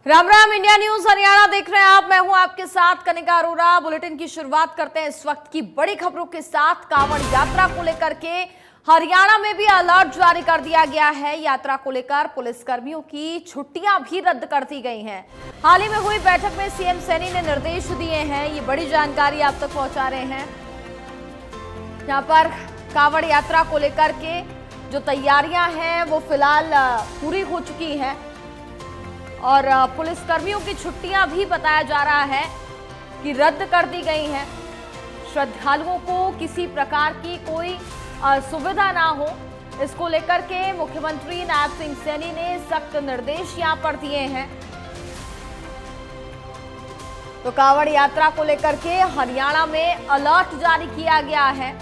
Ram Ram, India news Haryana देख रहे हैं आप। मैं हूं आपके साथ कनिका अरोड़ा। बुलेटिन की शुरुआत करते हैं इस वक्त की बड़ी खबरों के साथ। कांवड़ यात्रा को लेकर के हरियाणा में भी अलर्ट जारी कर दिया गया है। यात्रा को लेकर पुलिसकर्मियों की छुट्टियां भी रद्द कर दी गई हैं। हाल ही में हुई बैठक में सीएम सैनी ने निर्देश दिए हैं। ये बड़ी जानकारी आप तक पहुंचा रहे हैं। यहाँ पर कांवड़ यात्रा को लेकर के जो तैयारियां हैं वो फिलहाल पूरी हो चुकी हैं और पुलिसकर्मियों की छुट्टियां भी बताया जा रहा है कि रद्द कर दी गई हैं। श्रद्धालुओं को किसी प्रकार की कोई सुविधा ना हो, इसको लेकर के मुख्यमंत्री नायब सिंह सैनी ने सख्त निर्देश यहां पर दिए हैं। तो कांवड़ यात्रा को लेकर के हरियाणा में अलर्ट जारी किया गया है।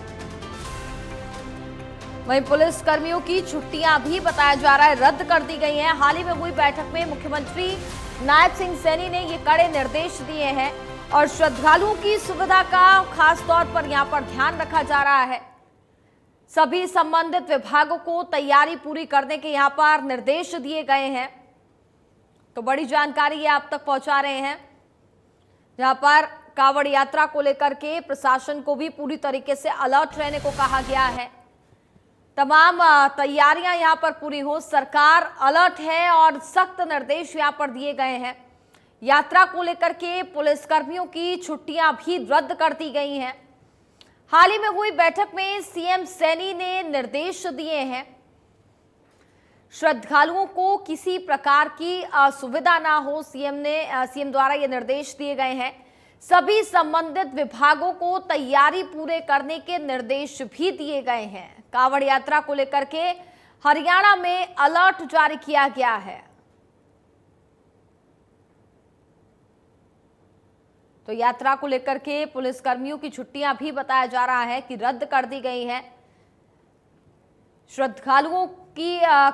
वहीं पुलिस कर्मियों की छुट्टियां भी बताया जा रहा है रद्द कर दी गई हैं। हाल ही में हुई बैठक में मुख्यमंत्री नायब सिंह सैनी ने ये कड़े निर्देश दिए हैं और श्रद्धालुओं की सुविधा का खास तौर पर यहां पर ध्यान रखा जा रहा है। सभी संबंधित विभागों को तैयारी पूरी करने के यहां पर निर्देश दिए गए हैं। तो बड़ी जानकारी ये आप तक पहुंचा रहे हैं। जहां पर कांवड़ यात्रा को लेकर के प्रशासन को भी पूरी तरीके से अलर्ट रहने को कहा गया है। तमाम तैयारियां यहां पर पूरी हो, सरकार अलर्ट है और सख्त निर्देश यहां पर दिए गए हैं। यात्रा को लेकर के पुलिसकर्मियों की छुट्टियां भी रद्द कर दी गई हैं। हाल ही में हुई बैठक में सीएम सैनी ने निर्देश दिए हैं। श्रद्धालुओं को किसी प्रकार की असुविधा ना हो, सीएम द्वारा ये निर्देश दिए गए हैं। सभी संबंधित विभागों को तैयारी पूरे करने के निर्देश भी दिए गए हैं। कांवड़ यात्रा को लेकर के हरियाणा में अलर्ट जारी किया गया है। तो यात्रा को लेकर के पुलिसकर्मियों की छुट्टियां भी बताया जा रहा है कि रद्द कर दी गई हैं। श्रद्धालुओं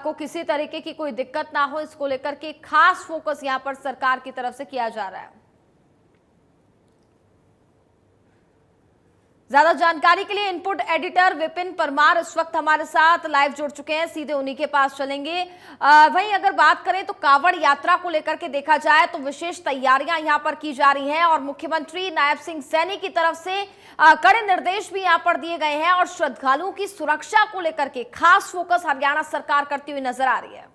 को किसी तरीके की कोई दिक्कत ना हो, इसको लेकर के खास फोकस यहां पर सरकार की तरफ से किया जा रहा है। ज्यादा जानकारी के लिए इनपुट एडिटर विपिन परमार इस वक्त हमारे साथ लाइव जुड़ चुके हैं, सीधे उन्हीं के पास चलेंगे। वहीं अगर बात करें तो कांवड़ यात्रा को लेकर के देखा जाए तो विशेष तैयारियां यहां पर की जा रही हैं और मुख्यमंत्री नायब सिंह सैनी की तरफ से कड़े निर्देश भी यहां पर दिए गए हैं और श्रद्धालुओं की सुरक्षा को लेकर के खास फोकस हरियाणा सरकार करती हुई नजर आ रही है।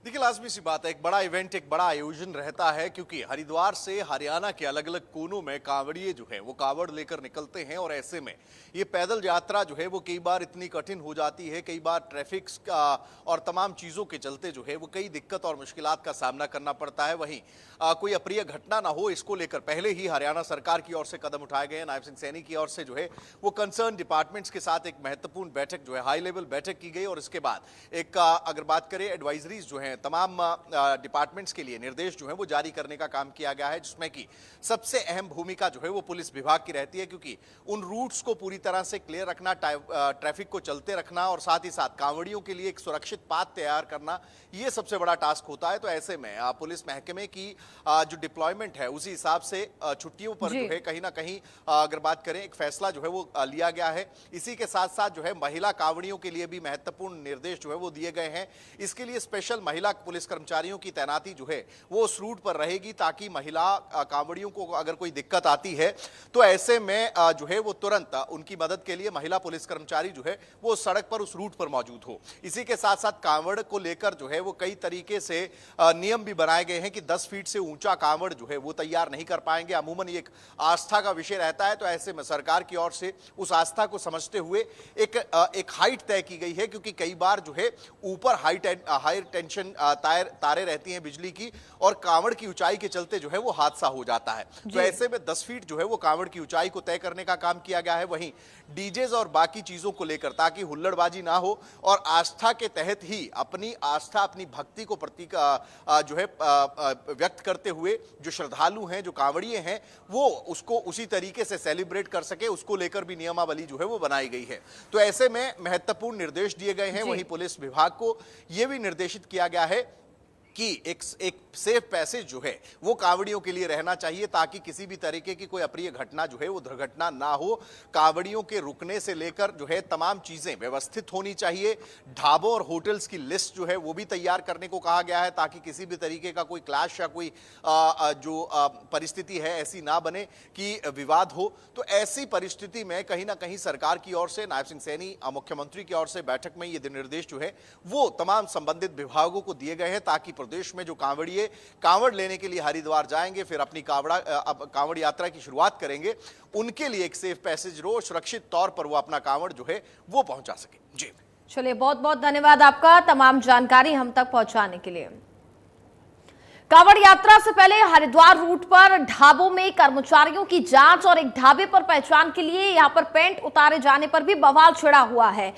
देखिए, लाजमी सी बात है, एक बड़ा इवेंट, एक बड़ा आयोजन रहता है क्योंकि हरिद्वार से हरियाणा के अलग अलग कोनों में कांवड़िए जो है वो कांवड़ लेकर निकलते हैं और ऐसे में ये पैदल यात्रा जो है वो कई बार इतनी कठिन हो जाती है, कई बार ट्रैफिक का और तमाम चीज़ों के चलते जो है वो कई दिक्कत और मुश्किलात का सामना करना पड़ता है। वहीं कोई अप्रिय घटना ना हो, इसको लेकर पहले ही हरियाणा सरकार की ओर से कदम उठाए गए हैं। नायब सिंह सैनी की ओर से जो है वो कंसर्न डिपार्टमेंट्स के साथ एक महत्वपूर्ण बैठक जो है हाई लेवल बैठक की गई और इसके बाद एक अगर बात करें एडवाइजरीज जो है तमाम डिपार्टमेंट्स के लिए निर्देश जो है वो जारी करने का काम किया गया है, जिसमें कि सबसे अहम भूमिका जो है वो पुलिस विभाग की रहती है क्योंकि उन रूट्स को पूरी तरह से क्लियर रखना, ट्रैफिक को चलते रखना और साथ ही साथ कांवड़ियों के लिए एक सुरक्षित पाथ तैयार करना, ये सबसे बड़ा टास्क होता है। तो ऐसे में पुलिस महकमे की जो डिप्लॉयमेंट है उसी हिसाब से छुट्टियों पर जो है कहीं ना कहीं अगर बात करें एक फैसला जो है वो लिया गया है। इसी के साथ साथ जो है महिला कांवड़ियों के लिए भी महत्वपूर्ण निर्देश जो है वो दिए गए हैं। इसके लिए स्पेशल महिला पुलिस कर्मचारियों की तैनाती जो है वो उस रूट पर रहेगी ताकि महिला कांवड़ियों को अगर कोई दिक्कत आती है तो ऐसे में जो है वो तुरंत उनकी मदद के लिए महिला पुलिस कर्मचारी जो है वो सड़क पर उस रूट पर मौजूद हो। इसी के साथ साथ कांवड़ को लेकर जो है वो कई तरीके से नियम भी बनाए गए हैं कि 10 फीट से ऊंचा कांवड़ जो है वो तैयार नहीं कर पाएंगे। अमूमन ये एक आस्था का विषय रहता है, तो ऐसे में सरकार की ओर से उस आस्था को समझते हुए एक हाइट तय की गई है क्योंकि कई बार जो है ऊपर हाई टेंशन तारे रहती हैं बिजली की और कांवड़ की ऊंचाई के चलते जो है वो हादसा हो जाता है। तो ऐसे में 10 फीट जो है वो कांवड़ की ऊंचाई को तय करने का काम किया गया है। वहीं डीजेज और बाकी चीजों को लेकर ताकि हुल्लड़बाजी ना हो और आस्था के तहत ही अपनी आस्था, अपनी भक्ति को प्रतीक जो है व्यक्त करते हुए जो श्रद्धालु हैं, जो कांवड़िए हैं, वो उसको उसी तरीके से सेलिब्रेट कर सके, उसको लेकर भी नियमावली जो है वो बनाई गई है। तो ऐसे में महत्वपूर्ण निर्देश दिए गए हैं। वहीं पुलिस विभाग को यह भी निर्देशित किया गया है कि एक सेफ पैसेज जो है वो कांवड़ियों के लिए रहना चाहिए, ताकि किसी भी तरीके की कोई अप्रिय घटना जो है वो दुर्घटना ना हो। कांवड़ियों के रुकने से लेकर जो है तमाम चीजें व्यवस्थित होनी चाहिए। ढाबों और होटल्स की लिस्ट जो है वो भी तैयार करने को कहा गया है, ताकि किसी भी तरीके का कोई क्लैश या कोई परिस्थिति है ऐसी ना बने कि विवाद हो। तो ऐसी परिस्थिति में कहीं ना कहीं सरकार की ओर से, नायब सिंह सैनी मुख्यमंत्री की ओर से बैठक में ये निर्देश जो है वो तमाम संबंधित विभागों को दिए गए हैं, ताकि प्रदेश में जो कांवड़िए कांवड़ लेने के लिए हरिद्वार जाएंगे, फिर अपनी कांवड़ यात्रा की शुरुआत करेंगे, उनके लिए एक सेफ पैसेज रो, सुरक्षित तौर पर वो अपना कांवड़ जो है वो पहुंचा सके। जी चलिए, बहुत बहुत धन्यवाद आपका तमाम जानकारी हम तक पहुंचाने के लिए। कांवड़ यात्रा से पहले हरिद्वार रूट पर ढाबों में कर्मचारियों की जांच और एक ढाबे पर पहचान के लिए यहां पर पेंट उतारे जाने पर भी बवाल छिड़ा हुआ है।